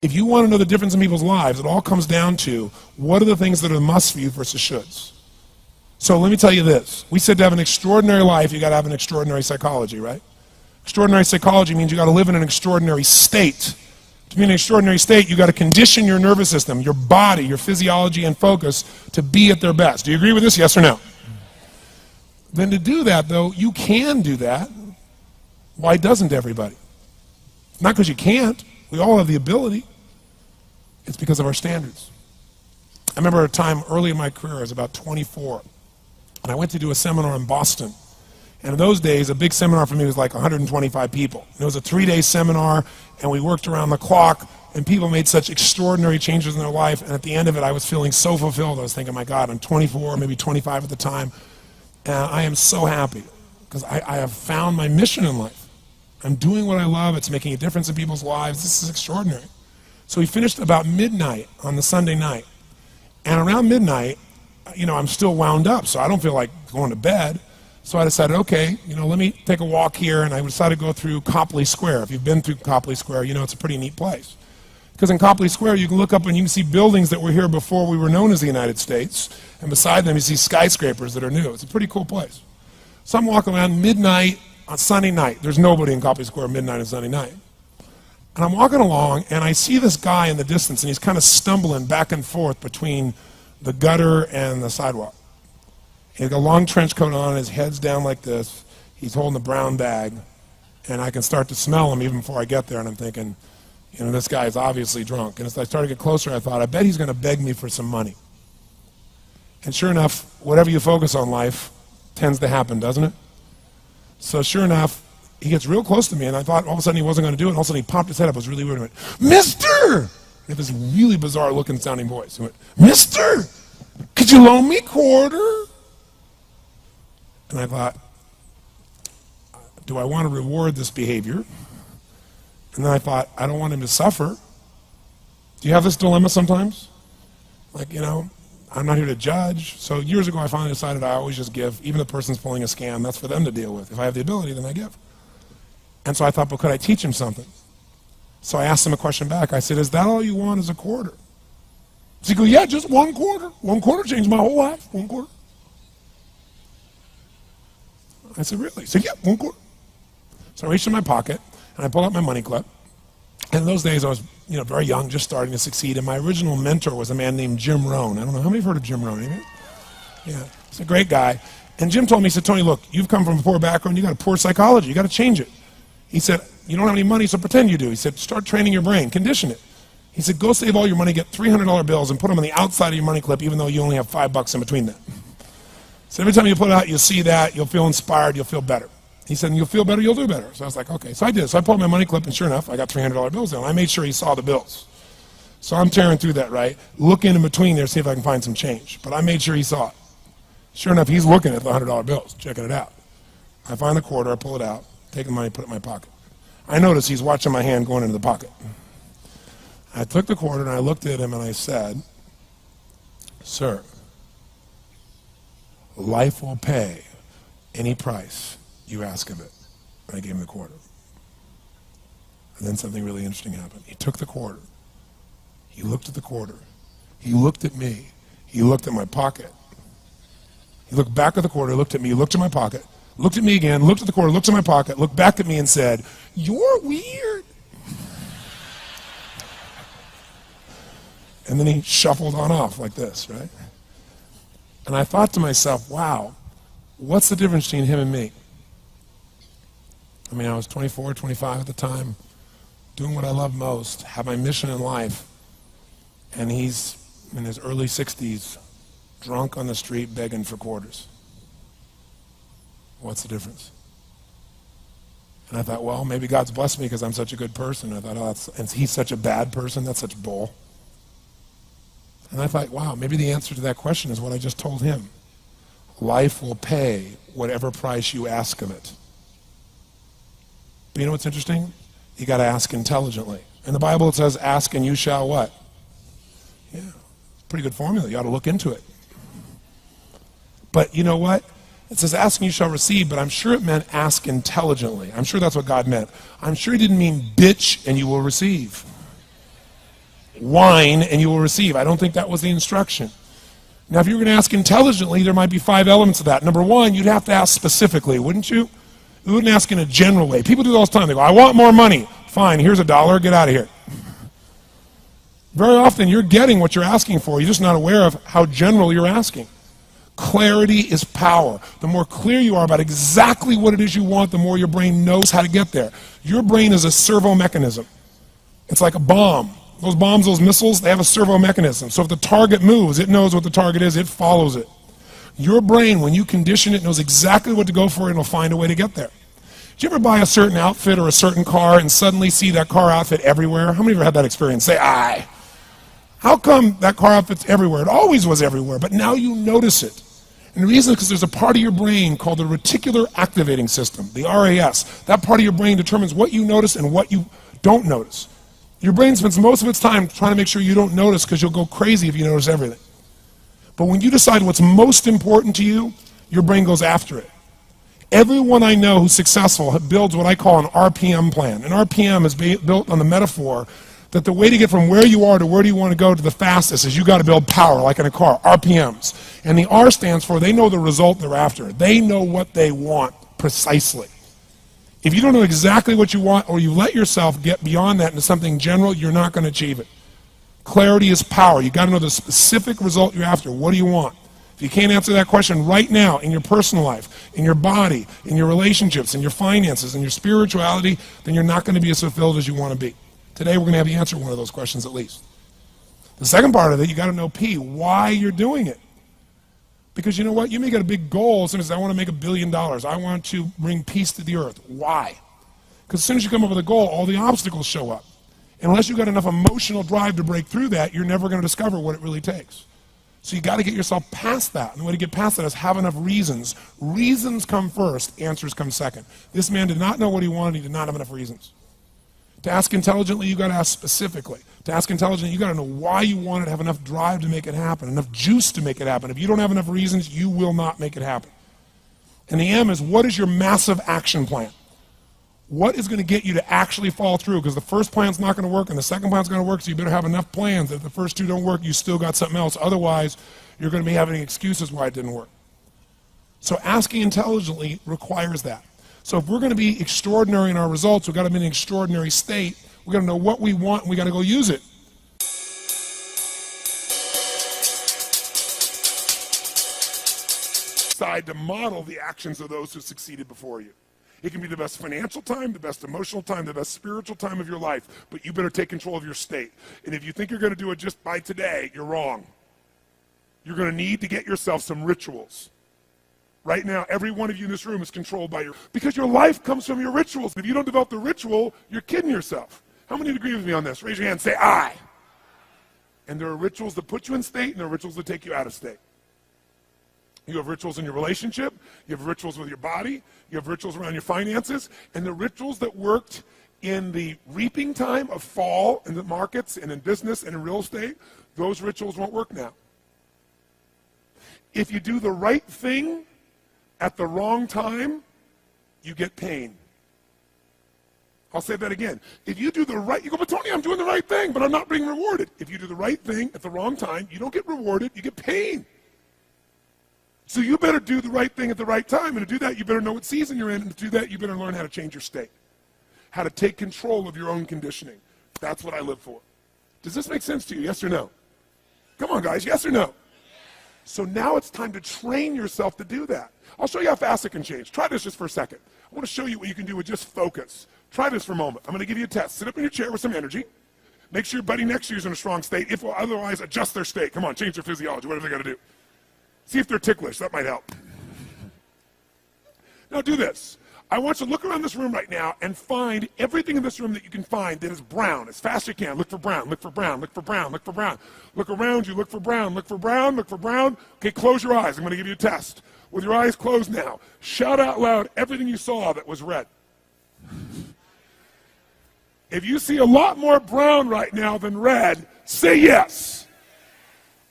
If you want to know the difference in people's lives, it all comes down to what are the things that are must for you versus shoulds. So let me tell you this. We said to have an extraordinary life, you got to have an extraordinary psychology, right? Extraordinary psychology means you got to live in an extraordinary state. To be in an extraordinary state, you got to condition your nervous system, your body, your physiology and focus to be at their best. Do you agree with this? Yes or no? Then to do that, though, you can do that. Why doesn't everybody? Not because you can't. We all have the ability. It's because of our standards. I remember a time early in my career, I was about 24, and I went to do a seminar in Boston. And in those days, a big seminar for me was like 125 people. And it was a 3-day seminar, and we worked around the clock, and people made such extraordinary changes in their life. And at the end of it, I was feeling so fulfilled. I was thinking, my God, I'm 24, maybe 25 at the time, and I am so happy because I have found my mission in life. I'm doing what I love. It's making a difference in people's lives. This is extraordinary. So we finished about midnight on the Sunday night. And around midnight, you know, I'm still wound up, so I don't feel like going to bed. So I decided, okay, you know, let me take a walk here, and I decided to go through Copley Square. If you've been through Copley Square, you know it's a pretty neat place. Because in Copley Square, you can look up and you can see buildings that were here before we were known as the United States, and beside them you see skyscrapers that are new. It's a pretty cool place. So I'm walking around midnight on Sunday night. There's nobody in Copley Square midnight on Sunday night. And I'm walking along, and I see this guy in the distance, and he's kind of stumbling back and forth between the gutter and the sidewalk. He's got a long trench coat on, his head's down like this, he's holding a brown bag, and I can start to smell him even before I get there, and I'm thinking, you know, this guy is obviously drunk. And as I started to get closer, I thought, I bet he's going to beg me for some money. And sure enough, whatever you focus on life tends to happen, doesn't it? So sure enough, he gets real close to me, and I thought all of a sudden he wasn't going to do it, and all of a sudden he popped his head up. It was really weird. He went, "Mister!" He had this really bizarre looking sounding voice. He went, "Mister, could you loan me a quarter?" And I thought, do I want to reward this behavior? And then I thought, I don't want him to suffer. Do you have this dilemma sometimes? Like, you know, I'm not here to judge. So years ago I finally decided I always just give. Even if the person's pulling a scam, that's for them to deal with. If I have the ability, then I give. And so I thought, well, could I teach him something? So I asked him a question back. I said, is that all you want is a quarter? So he goes, yeah, just 1 quarter. 1 quarter changed my whole life. 1 quarter. I said, really? He said, yeah, 1 quarter. So I reached in my pocket, and I pulled out my money clip. And in those days, I was, you know, very young, just starting to succeed. And my original mentor was a man named Jim Rohn. I don't know, how many have heard of Jim Rohn? Anybody? Yeah, he's a great guy. And Jim told me, he said, Tony, look, you've come from a poor background. You got a poor psychology. You got to change it. He said, you don't have any money, so pretend you do. He said, start training your brain, condition it. He said, go save all your money, get $300 bills, and put them on the outside of your money clip, even though you only have $5 in between them. So every time you put it out, you'll see that, you'll feel inspired, you'll feel better. He said, and you'll feel better, you'll do better. So I was like, okay. So I did. So I pulled my money clip, and sure enough, I got $300 bills in. I made sure he saw the bills. So I'm tearing through that, right? Looking in between there, see if I can find some change. But I made sure he saw it. Sure enough, he's looking at the $100 bills, checking it out. I find the quarter, I pull it out, take the money, put it in my pocket. I notice he's watching my hand going into the pocket. I took the quarter and I looked at him and I said, sir, life will pay any price you ask of it. And I gave him the quarter. And then something really interesting happened. He took the quarter. He looked at the quarter. He looked at me. He looked at my pocket. He looked back at the quarter, looked at me, looked at my pocket, looked at me again, looked at the quarter, looked at my pocket, looked back at me and said, you're weird. And then he shuffled on off like this, right? And I thought to myself, wow, what's the difference between him and me? I mean, I was 24, 25 at the time, doing what I love most, have my mission in life, and he's in his early 60s, drunk on the street begging for quarters. What's the difference? And I thought, well, maybe God's blessed me because I'm such a good person. I thought, oh, and he's such a bad person, that's such bull. And I thought, wow, maybe the answer to that question is what I just told him. Life will pay whatever price you ask of it. But you know what's interesting? You got to ask intelligently. In the Bible it says, ask and you shall what? Yeah, pretty good formula. You ought to look into it. But you know what? It says, ask and you shall receive, but I'm sure it meant ask intelligently. I'm sure that's what God meant. I'm sure he didn't mean bitch and you will receive. Whine and you will receive. I don't think that was the instruction. Now, if you were going to ask intelligently, there might be 5 elements of that. Number one, you'd have to ask specifically, wouldn't you? You wouldn't ask in a general way. People do that all the time. They go, I want more money. Fine, here's $1, get out of here. Very often, you're getting what you're asking for. You're just not aware of how general you're asking. Clarity is power. The more clear you are about exactly what it is you want, the more your brain knows how to get there. Your brain is a servo mechanism. It's like a bomb. Those bombs, those missiles, they have a servo mechanism. So if the target moves, it knows what the target is, it follows it. Your brain, when you condition it, knows exactly what to go for and it'll find a way to get there. Did you ever buy a certain outfit or a certain car and suddenly see that car outfit everywhere? How many of you had that experience? Say, aye. How come that car outfit's everywhere? It always was everywhere, but now you notice it. And the reason is because there's a part of your brain called the reticular activating system, the RAS. That part of your brain determines what you notice and what you don't notice. Your brain spends most of its time trying to make sure you don't notice because you'll go crazy if you notice everything. But when you decide what's most important to you, your brain goes after it. Everyone I know who's successful builds what I call an RPM plan. An RPM is built on the metaphor that the way to get from where you are to where do you want to go to the fastest is you got to build power, like in a car, RPMs. And the R stands for they know the result they're after. They know what they want precisely. If you don't know exactly what you want or you let yourself get beyond that into something general, you're not going to achieve it. Clarity is power. You got to know the specific result you're after. What do you want? If you can't answer that question right now in your personal life, in your body, in your relationships, in your finances, in your spirituality, then you're not going to be as fulfilled as you want to be. Today we're going to have you answer one of those questions at least. The second part of it, you got to know P, why you're doing it. Because you know what? You may get a big goal. Somebody says, I want to make $1 billion. I want to bring peace to the earth. Why? Because as soon as you come up with a goal, all the obstacles show up. And unless you've got enough emotional drive to break through that, you're never going to discover what it really takes. So you got to get yourself past that. And the way to get past that is have enough reasons. Reasons come first, answers come second. This man did not know what he wanted. He did not have enough reasons. To ask intelligently, you got to ask specifically. To ask intelligently, you got to know why you want it, have enough drive to make it happen, enough juice to make it happen. If you don't have enough reasons, you will not make it happen. And the M is, what is your massive action plan? What is going to get you to actually fall through? Because the first plan's not going to work and the second plan's going to work, so you better have enough plans that if the first two don't work, you still got something else. Otherwise, you're going to be having excuses why it didn't work. So asking intelligently requires that. So if we're going to be extraordinary in our results, we've got to be in an extraordinary state. We've got to know what we want and we've got to go use it. Decide to model the actions of those who succeeded before you. It can be the best financial time, the best emotional time, the best spiritual time of your life, but you better take control of your state. And if you think you're going to do it just by today, you're wrong. You're going to need to get yourself some rituals. Right now, every one of you in this room is controlled by because your life comes from your rituals. If you don't develop the ritual, you're kidding yourself. How many agree with me on this? Raise your hand and say, I. And there are rituals that put you in state, and there are rituals that take you out of state. You have rituals in your relationship, you have rituals with your body, you have rituals around your finances, and the rituals that worked in the reaping time of fall in the markets and in business and in real estate, those rituals won't work now. If you do the right thing at the wrong time, you get pain. I'll say that again. If you do the right, you go, but Tony, I'm doing the right thing, but I'm not being rewarded. If you do the right thing at the wrong time, you don't get rewarded, you get pain. So you better do the right thing at the right time, and to do that, you better know what season you're in, and to do that, you better learn how to change your state, how to take control of your own conditioning. That's what I live for. Does this make sense to you, yes or no? Come on, guys, yes or no? So now it's time to train yourself to do that. I'll show you how fast it can change. Try this just for a second. I want to show you what you can do with just focus. Try this for a moment. I'm going to give you a test. Sit up in your chair with some energy. Make sure your buddy next to you is in a strong state. If otherwise, adjust their state. Come on, change their physiology, whatever they got to do. See if they're ticklish. That might help. Now do this. I want you to look around this room right now and find everything in this room that you can find that is brown as fast as you can. Look for brown, look for brown, look for brown, look for brown. Look around you, look for brown, look for brown, look for brown. Okay, close your eyes. I'm going to give you a test. With your eyes closed now, shout out loud everything you saw that was red. If you see a lot more brown right now than red, say yes.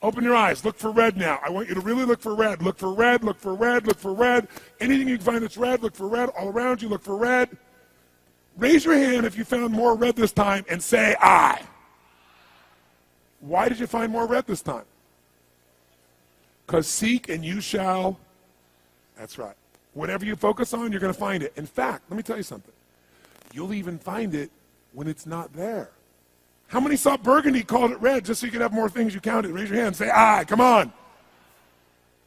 Open your eyes. Look for red now. I want you to really look for red. Look for red, look for red, look for red. Anything you can find that's red, look for red. All around you, look for red. Raise your hand if you found more red this time and say I. Why did you find more red this time? Because seek and you shall. That's right. Whatever you focus on, you're going to find it. In fact, let me tell you something. You'll even find it when it's not there. How many saw burgundy, called it red, just so you could have more things you counted? Raise your hand. Say, aye. Come on.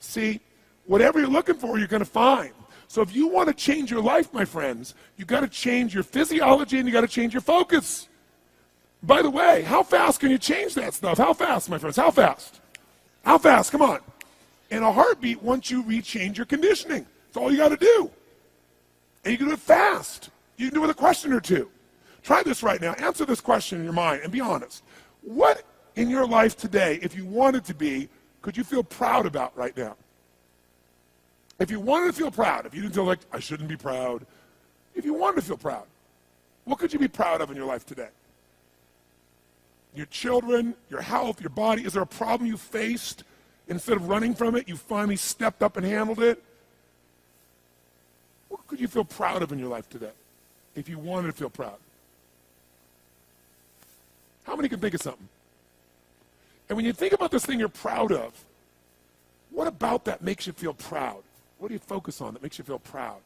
See, whatever you're looking for, you're going to find. So if you want to change your life, my friends, you've got to change your physiology and you've got to change your focus. By the way, how fast can you change that stuff? How fast, my friends? How fast? How fast? Come on. In a heartbeat, once you rechange your conditioning. That's all you got to do. And you can do it fast. You can do it with a question or two. Try this right now. Answer this question in your mind and be honest. What in your life today, if you wanted to be, could you feel proud about right now? If you wanted to feel proud, if you didn't feel like, I shouldn't be proud, if you wanted to feel proud, what could you be proud of in your life today? Your children, your health, your body. Is there a problem you faced? Instead of running from it, you finally stepped up and handled it? What could you feel proud of in your life today if you wanted to feel proud? How many can think of something? And when you think about this thing you're proud of, what about that makes you feel proud? What do you focus on that makes you feel proud?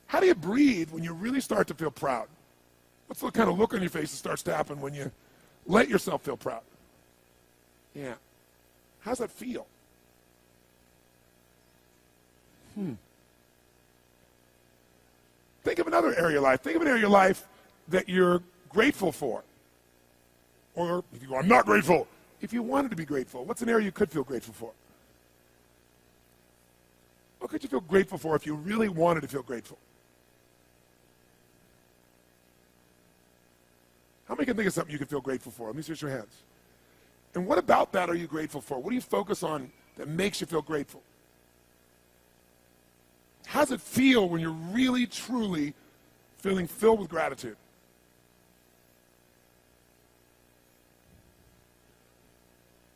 How do you breathe when you really start to feel proud? What's the kind of look on your face that starts to happen when you let yourself feel proud? Yeah. How's that feel? Think of another area of life. Think of an area of your life that you're grateful for. Or if you go, I'm not grateful. If you wanted to be grateful, what's an area you could feel grateful for? What could you feel grateful for if you really wanted to feel grateful? How many can think of something you could feel grateful for? Let me see your hands. And what about that are you grateful for? What do you focus on that makes you feel grateful? How does it feel when you're really, truly feeling filled with gratitude?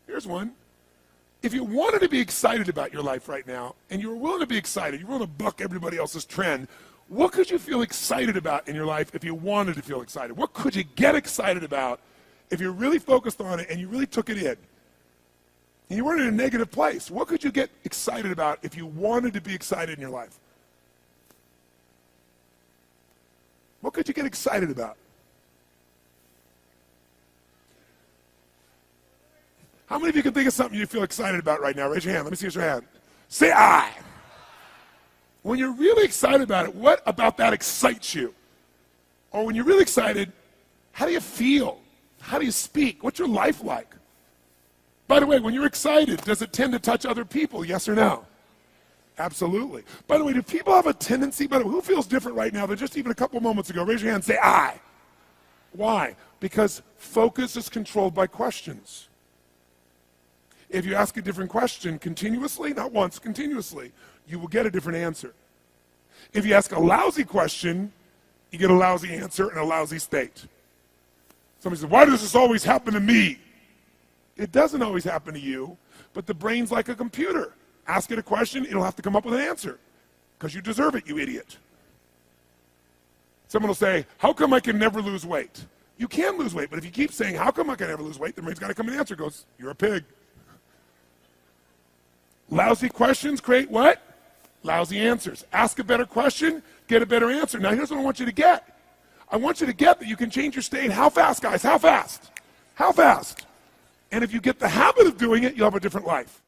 Here's one. If you wanted to be excited about your life right now, and you were willing to be excited, you're willing to buck everybody else's trend, what could you feel excited about in your life if you wanted to feel excited? What could you get excited about if you really focused on it and you really took it in? And you weren't in a negative place. What could you get excited about if you wanted to be excited in your life? What could you get excited about? How many of you can think of something you feel excited about right now? Raise your hand. Let me see your hand. Say aye. When you're really excited about it, what about that excites you? Or when you're really excited, how do you feel? How do you speak? What's your life like? By the way, when you're excited, does it tend to touch other people? Yes or no? Absolutely. By the way, do people have a tendency, by the way, who feels different right now than just even a couple moments ago? Raise your hand and say aye. Why? Because focus is controlled by questions. If you ask a different question continuously, not once, continuously, you will get a different answer. If you ask a lousy question, you get a lousy answer and a lousy state. Somebody says, why does this always happen to me? It doesn't always happen to you, but the brain's like a computer. Ask it a question, it'll have to come up with an answer because you deserve it, you idiot. Someone will say, how come I can never lose weight? You can lose weight, but if you keep saying, how come I can never lose weight, the brain's got to come with an answer. It goes, you're a pig. Lousy questions create what? Lousy answers. Ask a better question, get a better answer. Now here's what I want you to get. I want you to get that you can change your state. How fast, guys? How fast? How fast? And if you get the habit of doing it, you'll have a different life.